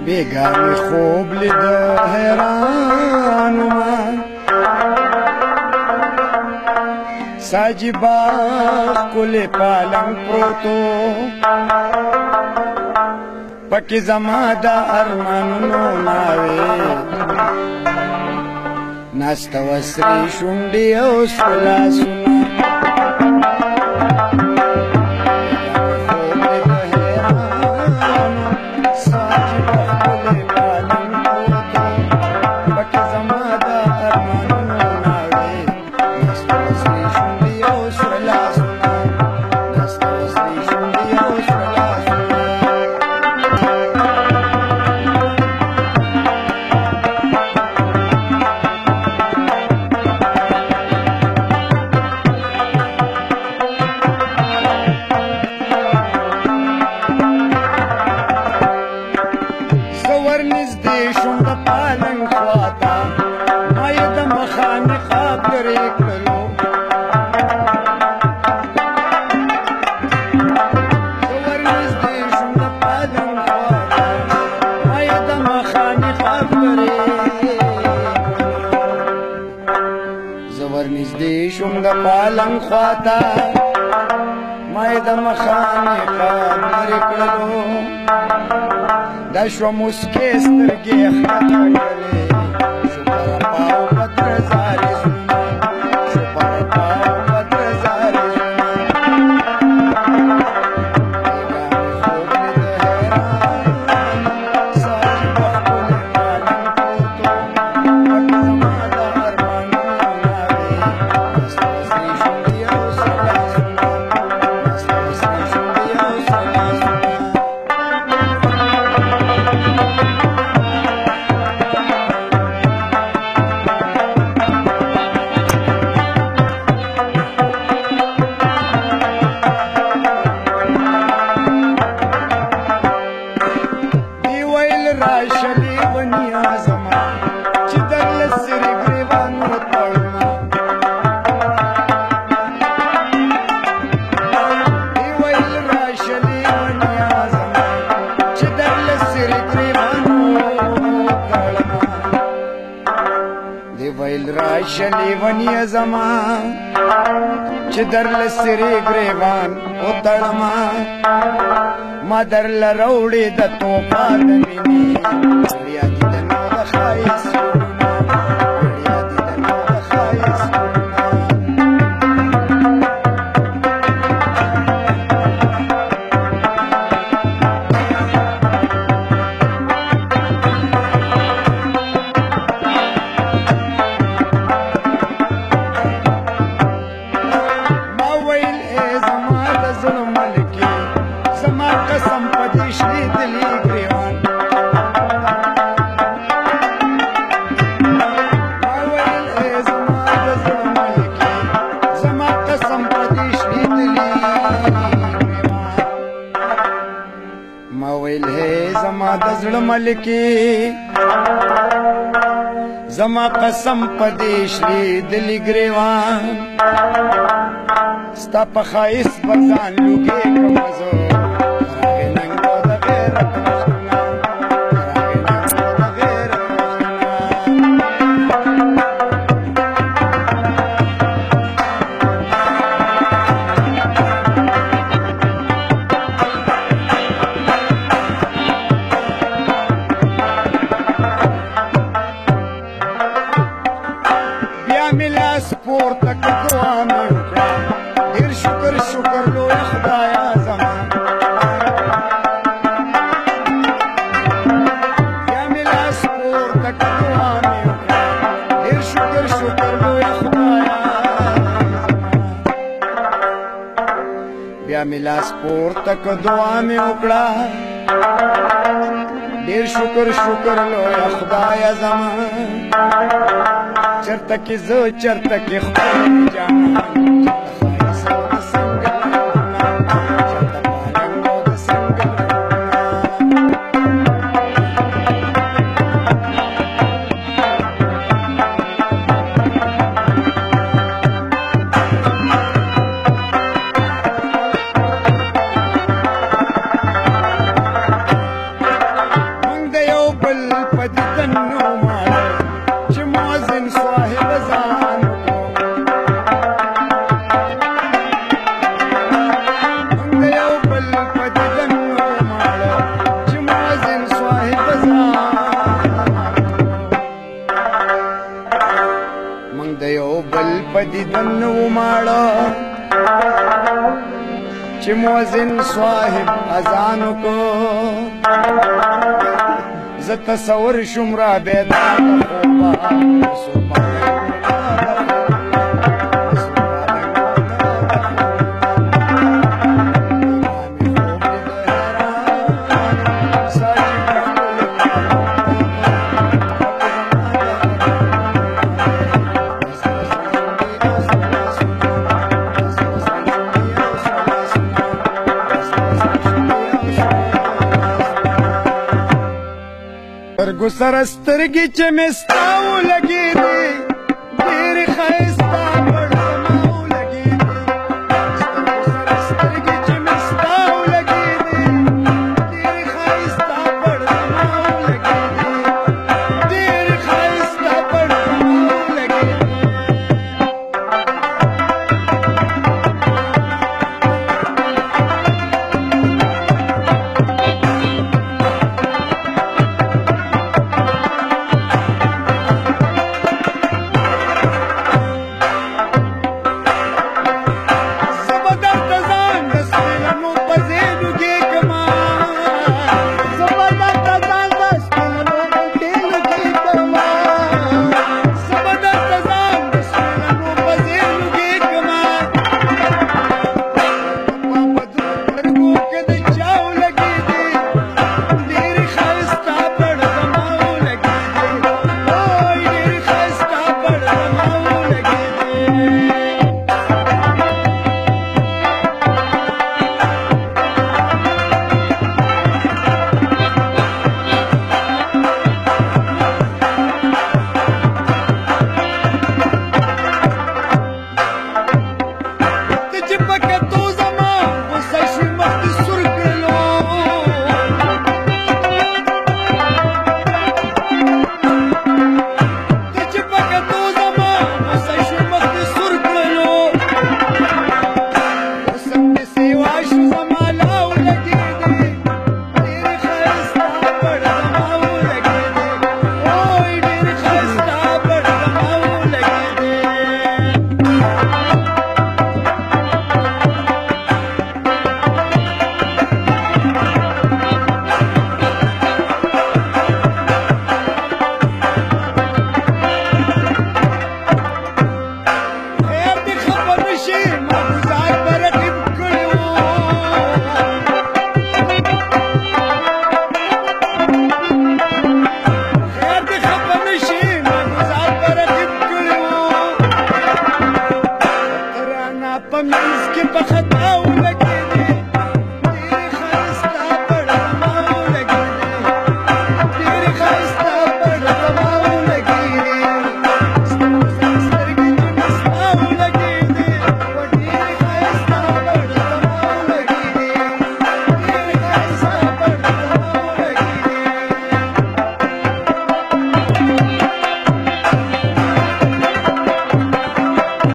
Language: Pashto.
بیگانی خوب لیده حیران من ساجی باغ کل پالنگ پروتو پکی زما دا ارمانونو ناوی ناستا وسری شونډی او سلاسونه پالنگ خواتا مای د مخانی خبر کړلو دا شو مسکې سترګې خطا کړلې شپه پاو پتر زارې شپه پاو پتر زارې شلی ونی زمان چه در لسری گریوان او تڑما ما در لروڑی دا توپا دمینی بڑیا دی دنو دا خائص بڑیا دی دنو دا خائص ملکی زما قسم پدیش لی دلی گریوان ستا پا خائص بزان لوگے کمزو راگے ننگو دا غیرت مخنا راگے ننگو دا غیرت ملاس پورته که دعا مې وکړه ډېر شکر شکر لویه خدایه زما چرته کې زه چرته کې خپل جانان د یو بل په دیدن وماړه چې مؤذن صاحب اذان وکړو زه تصور شوم را بیدار د خوبه سترګو سره سترګې چې مې ستا ولګېدې